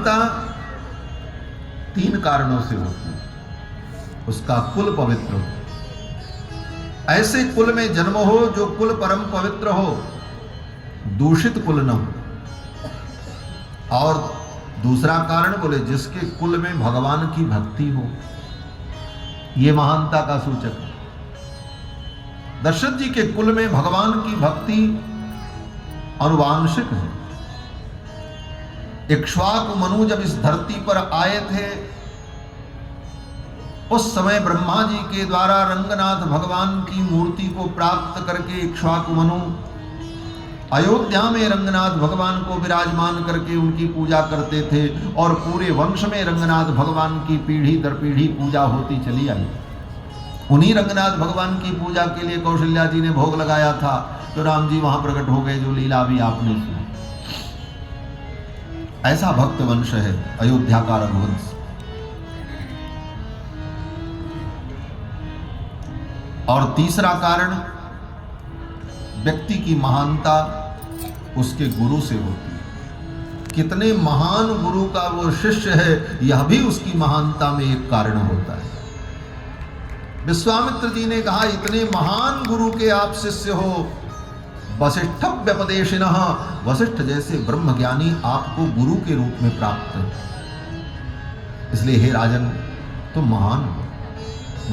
महानता 3 कारणों से होती है। उसका कुल पवित्र हो, ऐसे कुल में जन्म हो जो कुल परम पवित्र हो, दूषित कुल न हो। और दूसरा कारण बोले जिसके कुल में भगवान की भक्ति हो, यह महानता का सूचक है। दशरथ जी के कुल में भगवान की भक्ति अनुवांशिक है। इक्ष्वाकु मनु जब इस धरती पर आए थे, उस समय ब्रह्मा जी के द्वारा रंगनाथ भगवान की मूर्ति को प्राप्त करके इक्ष्वाकु मनु अयोध्या में रंगनाथ भगवान को विराजमान करके उनकी पूजा करते थे, और पूरे वंश में रंगनाथ भगवान की पीढ़ी दर पीढ़ी पूजा होती चली आई। उन्हीं रंगनाथ भगवान की पूजा के लिए कौशल्या जी ने भोग लगाया था, तो राम जी वहां प्रकट हो गए, जो लीला भी आपने सुनी। ऐसा भक्त वंश है अयोध्या का रघुवंश। और तीसरा कारण, व्यक्ति की महानता उसके गुरु से होती है। कितने महान गुरु का वो शिष्य है, यह भी उसकी महानता में एक कारण होता है। विश्वामित्र जी ने कहा, इतने महान गुरु के आप शिष्य हो, वसिष्ठ व्यपदेशिनः, वसिष्ठ जैसे ब्रह्मज्ञानी आपको गुरु के रूप में प्राप्त है। इसलिए हे राजन, तुम महान हो।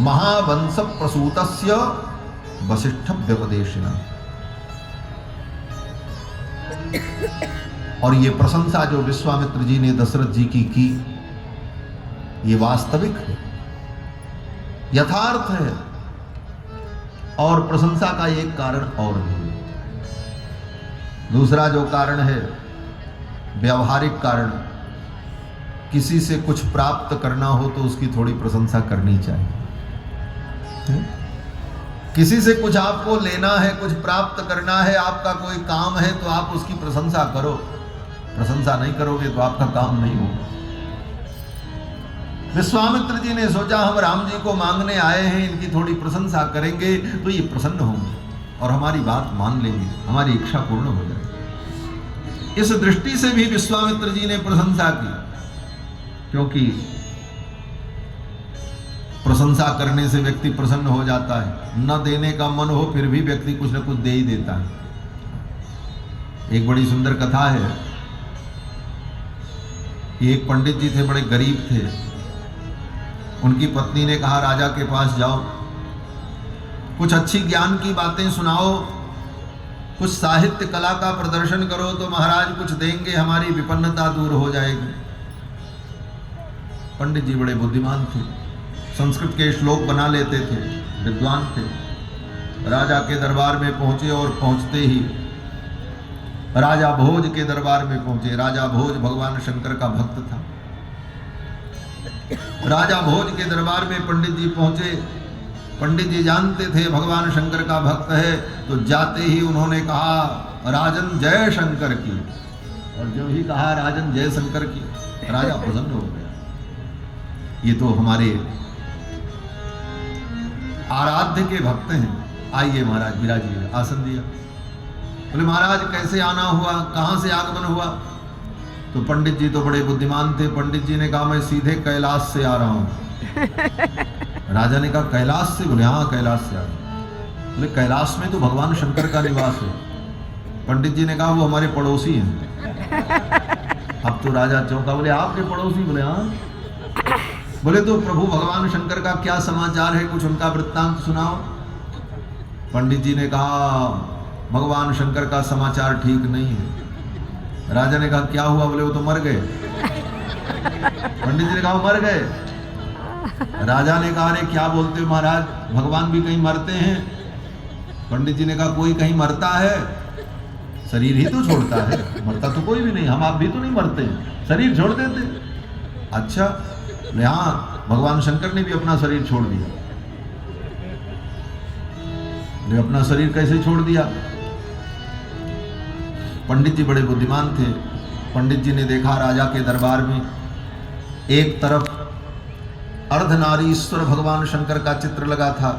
महावंश प्रसूतस्य वसिष्ठ व्यपदेशिनः। और ये प्रशंसा जो विश्वामित्र जी ने दशरथ जी की, ये वास्तविक है, यथार्थ है। और प्रशंसा का एक कारण और भी है। दूसरा जो कारण है, व्यवहारिक कारण, किसी से कुछ प्राप्त करना हो तो उसकी थोड़ी प्रशंसा करनी चाहिए। किसी से कुछ आपको लेना है, कुछ प्राप्त करना है, आपका कोई काम है, तो आप उसकी प्रशंसा करो। प्रशंसा नहीं करोगे तो आपका काम नहीं होगा। विश्वामित्र जी ने सोचा, हम राम जी को मांगने आए हैं, इनकी थोड़ी प्रशंसा करेंगे तो ये प्रसन्न होंगे और हमारी बात मान लेंगे, हमारी इच्छा पूर्ण हो जाएगी। इस दृष्टि से भी विश्वामित्र जी ने प्रशंसा की, क्योंकि प्रशंसा करने से व्यक्ति प्रसन्न हो जाता है। न देने का मन हो फिर भी व्यक्ति कुछ न कुछ दे ही देता है। एक बड़ी सुंदर कथा है। एक पंडित जी थे, बड़े गरीब थे। उनकी पत्नी ने कहा, राजा के पास जाओ, कुछ अच्छी ज्ञान की बातें सुनाओ, कुछ साहित्य कला का प्रदर्शन करो तो महाराज कुछ देंगे, हमारी विपन्नता दूर हो जाएगी। पंडित जी बड़े बुद्धिमान थे, संस्कृत के श्लोक बना लेते थे, विद्वान थे। राजा के दरबार में पहुंचे और पहुंचते ही राजा भोज के दरबार में पहुंचे। राजा भोज भगवान शंकर का भक्त था। राजा भोज के दरबार में पंडित जी पहुंचे। पंडित जी जानते थे भगवान शंकर का भक्त है, तो जाते ही उन्होंने कहा, राजन जय शंकर की। और जो ही कहा राजन जय शंकर की, राजा प्रसन्न हो गया। ये तो हमारे आराध्य के भक्त हैं। आइए महाराज, विराजिए। आसन दिया। बोले महाराज कैसे आना हुआ, कहां से आगमन हुआ? तो पंडित जी तो बड़े बुद्धिमान थे। पंडित जी ने कहा, मैं सीधे कैलाश से आ रहा हूं। राजा ने कहा, कैलाश से? बोले हाँ, कैलाश से आ रहा हूं। बोले कैलाश में तो भगवान शंकर का निवास है। पंडित जी ने कहा, वो हमारे पड़ोसी हैं। अब तो राजा चौंका। बोले आपके पड़ोसी? बोले हाँ। बोले तो प्रभु भगवान शंकर का क्या समाचार है, कुछ उनका वृत्तांत सुनाओ। पंडित जी ने कहा, भगवान शंकर का समाचार ठीक नहीं है। राजा ने कहा, क्या हुआ? बोले वो तो मर गए। पंडित जी ने कहा, मर गए? राजा ने कहा, अरे क्या बोलते हो महाराज, भगवान भी कहीं मरते हैं? पंडित जी ने कहा, कोई कहीं मरता है? शरीर ही तो छोड़ता है, मरता तो कोई भी नहीं। हम आप भी तो नहीं मरते, शरीर छोड़ देते। अच्छा, हाँ, भगवान शंकर ने भी अपना शरीर छोड़ दिया। ने अपना शरीर कैसे छोड़ दिया? पंडित जी बड़े बुद्धिमान थे। पंडित जी ने देखा राजा के दरबार में एक तरफ अर्धनारीश्वर भगवान शंकर का चित्र लगा था,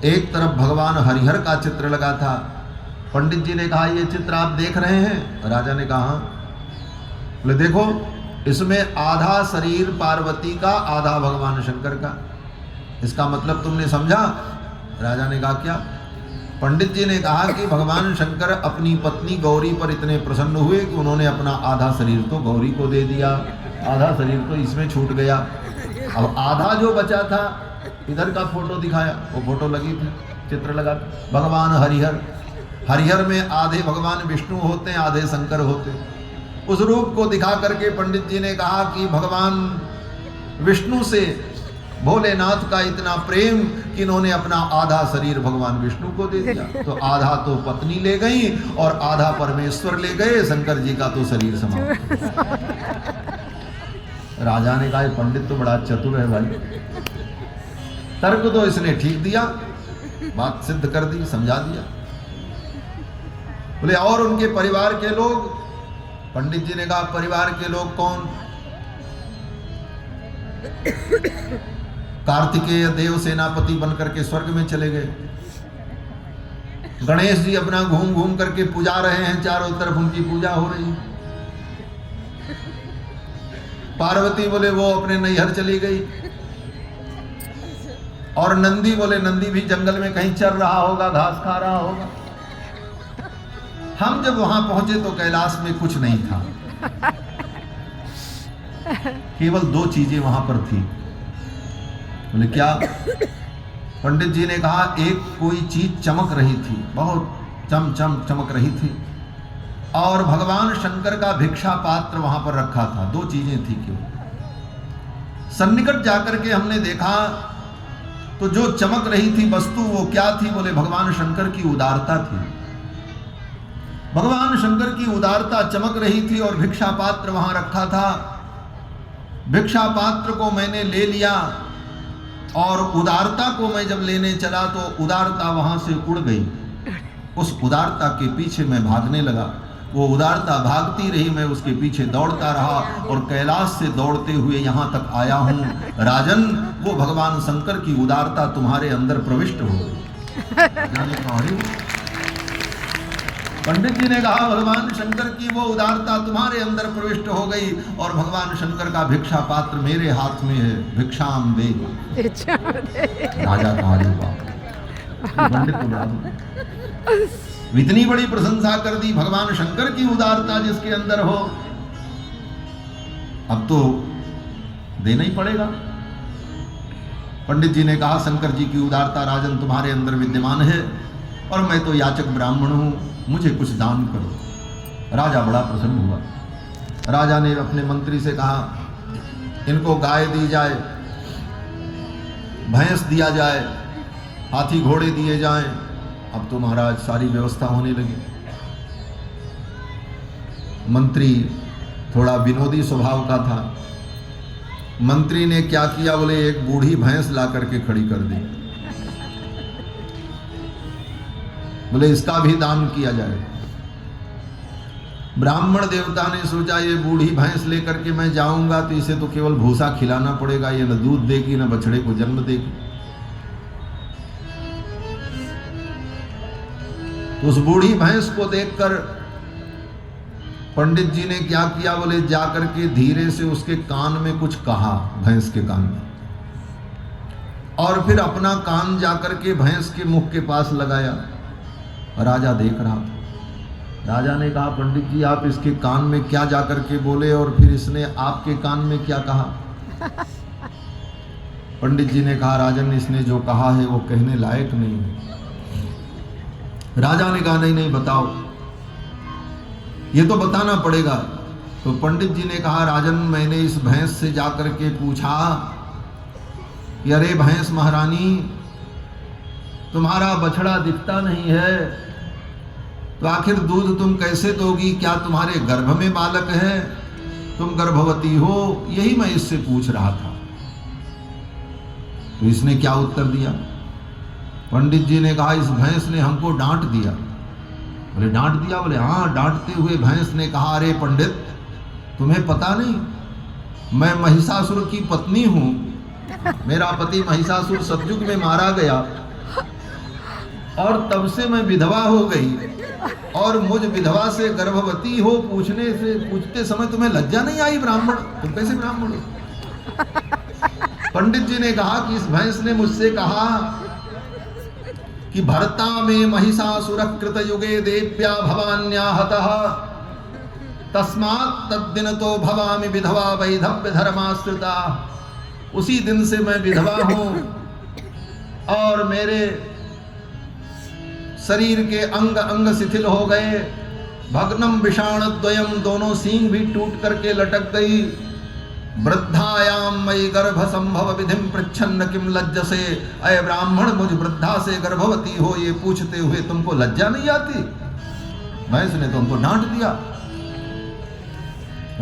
एक तरफ भगवान हरिहर का चित्र लगा था। पंडित जी ने कहा, ये चित्र आप देख रहे हैं? राजा ने कहा हाँ। बोले देखो, इसमें आधा शरीर पार्वती का, आधा भगवान शंकर का। इसका मतलब तुमने समझा? राजा ने कहा क्या? पंडित जी ने कहा कि भगवान शंकर अपनी पत्नी गौरी पर इतने प्रसन्न हुए कि उन्होंने अपना आधा शरीर तो गौरी को दे दिया, आधा शरीर तो इसमें छूट गया। अब आधा जो बचा था, इधर का फोटो दिखाया, वो फोटो लगी थी, चित्र लगा, भगवान हरिहर। हरिहर में आधे भगवान विष्णु होते हैं, आधे शंकर होते हैं। उस रूप को दिखा करके पंडित जी ने कहा कि भगवान विष्णु से भोलेनाथ का इतना प्रेम कि इन्होंने अपना आधा शरीर भगवान विष्णु को दे दिया। तो आधा तो पत्नी ले गई और आधा परमेश्वर ले गए, शंकर जी का तो शरीर समाप्त। राजा ने कहा पंडित तो बड़ा चतुर है भाई, तर्क तो इसने ठीक दिया, बात सिद्ध कर दी, समझा दिया। बोले और उनके परिवार के लोग? पंडित जी ने कहा परिवार के लोग कौन? कार्तिकेय देव सेनापति बनकर के स्वर्ग में चले गए। गणेश जी अपना घूम घूम करके पूजा रहे हैं, चारों तरफ उनकी पूजा हो रही है। पार्वती बोले वो अपने नैहर चली गई। और नंदी बोले नंदी भी जंगल में कहीं चर रहा होगा, घास खा रहा होगा। हम जब वहां पहुंचे तो कैलाश में कुछ नहीं था, केवल दो चीजें वहां पर थी। बोले क्या? पंडित जी ने कहा एक कोई चीज चमक रही थी, बहुत चमक रही थी, और भगवान शंकर का भिक्षा पात्र वहां पर रखा था। दो चीजें थी क्यों? सन्निकट जाकर के हमने देखा तो जो चमक रही थी वस्तु वो क्या थी? बोले भगवान शंकर की उदारता थी। भगवान शंकर की उदारता चमक रही थी और भिक्षा पात्र वहां रखा था। भिक्षा पात्र को मैंने ले लिया और उदारता को मैं जब लेने चला तो उदारता वहां से उड़ गई। उस उदारता के पीछे मैं भागने लगा, वो उदारता भागती रही, मैं उसके पीछे दौड़ता रहा और कैलाश से दौड़ते हुए यहाँ तक आया हूँ। राजन, वो भगवान शंकर की उदारता तुम्हारे अंदर प्रविष्ट हो गई। पंडित जी ने कहा भगवान शंकर की वो उदारता तुम्हारे अंदर प्रविष्ट हो गई और भगवान शंकर का भिक्षा पात्र मेरे हाथ में है, भिक्षाम दे। राजा पंडित इतनी बड़ी प्रशंसा कर दी, भगवान शंकर की उदारता जिसके अंदर हो, अब तो देना ही पड़ेगा। पंडित जी ने कहा शंकर जी की उदारता राजन तुम्हारे अंदर विद्यमान है और मैं तो याचक ब्राह्मण हूं, मुझे कुछ दान करो। राजा बड़ा प्रसन्न हुआ। राजा ने अपने मंत्री से कहा इनको गाय दी जाए, भैंस दिया जाए, हाथी घोड़े दिए जाएं। अब तो महाराज सारी व्यवस्था होने लगी। मंत्री थोड़ा विनोदी स्वभाव का था। मंत्री ने क्या किया? बोले एक बूढ़ी भैंस ला करके खड़ी कर दी। बोले इसका भी दान किया जाए। ब्राह्मण देवता ने सोचा ये बूढ़ी भैंस लेकर के मैं जाऊंगा तो इसे तो केवल भूसा खिलाना पड़ेगा, ये न दूध देगी न बछड़े को जन्म देगी। उस बूढ़ी भैंस को देखकर पंडित जी ने क्या किया? बोले जाकर के धीरे से उसके कान में कुछ कहा, भैंस के कान में, और फिर अपना कान जाकर के भैंस के मुख के पास लगाया। राजा देख रहा था। राजा ने कहा पंडित जी आप इसके कान में क्या जाकर के बोले और फिर इसने आपके कान में क्या कहा? पंडित जी ने कहा राजन इसने जो कहा है वो कहने लायक नहीं है। राजा ने कहा नहीं नहीं बताओ, ये तो बताना पड़ेगा। तो पंडित जी ने कहा राजन मैंने इस भैंस से जाकर के पूछा कि अरे भैंस महारानी तुम्हारा बछड़ा दिखता नहीं है तो आखिर दूध तुम कैसे दोगी? क्या तुम्हारे गर्भ में बालक है? तुम गर्भवती हो? यही मैं इससे पूछ रहा था। तो इसने क्या उत्तर दिया? पंडित जी ने कहा इस भैंस ने हमको डांट दिया। बोले डांट दिया? बोले हाँ। डांटते हुए भैंस ने कहा अरे पंडित तुम्हें पता नहीं मैं महिषासुर की पत्नी हूं, मेरा पति महिषासुर सतयुग में मारा गया और तब से मैं विधवा हो गई। और मुझ विधवा से गर्भवती हो पूछते समय तुम्हें लज्जा नहीं आई ब्राह्मण? तुम कैसे ब्राह्मण हो? पंडित जी ने कहा कि इस भैंस ने मुझसे कहा कि भर्ता में महिषासुर कृत युगे देव्या भवान्या हतः तस्मात् तद्दिन तो भवामि विधवा वैधव्य धर्माश्रिता। उसी दिन से मैं विधवा हूं और मेरे शरीर के अंग अंग शिथिल हो गए। भग्नम विषाण द्वयम, दोनों सींग भी टूट करके लटक गई। वृद्धायाम मयि गर्भ संभव विधिम पृच्छन्न किम लज्जसे। अय ब्राह्मण, मुझ वृद्धा से गर्भवती हो ये पूछते हुए तुमको लज्जा नहीं आती? भैंस ने तुमको डांट दिया।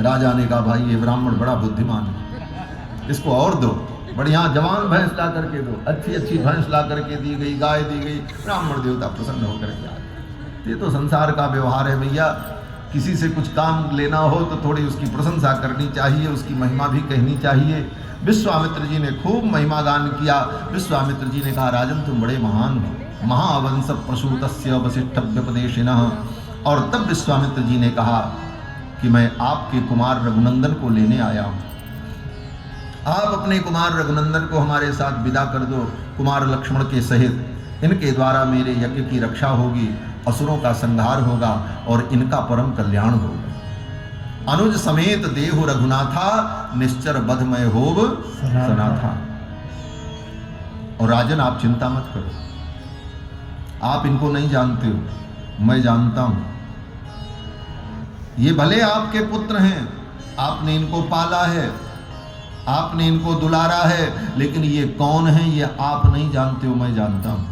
राजा ने कहा भाई ये ब्राह्मण बड़ा बुद्धिमान है, इसको और दो, बढ़िया जवान भैंस ला करके दो। अच्छी अच्छी भैंस ला करके दी गई, गाय दी गई। ब्राह्मण देवता प्रसन्न होकर के आ गए। ये तो संसार का व्यवहार है भैया। किसी से कुछ काम लेना हो तो थोड़ी उसकी प्रशंसा करनी चाहिए, उसकी महिमा भी कहनी चाहिए। विश्वामित्र जी ने खूब महिमा गान किया। विश्वामित्र जी ने कहा राजन तुम बड़े महान हो, महावंश प्रसूतस्य वसिष्ठ व्यपदेशिनः। और तब विश्वामित्र जी ने कहा कि मैं आपके कुमार रघुनंदन को लेने आया हूं। आप अपने कुमार रघुनंदन को हमारे साथ विदा कर दो, कुमार लक्ष्मण के सहित। इनके द्वारा मेरे यज्ञ की रक्षा होगी, असुरों का संहार होगा और इनका परम कल्याण होगा। अनुज समेत देहु रघुनाथा, निश्चर बधमय होव सनाथा। और राजन आप चिंता मत करो, आप इनको नहीं जानते हो, मैं जानता हूं। ये भले आपके पुत्र हैं, आपने इनको पाला है, आपने इनको दुलारा है, लेकिन ये कौन है ये आप नहीं जानते हो, मैं जानता हूं।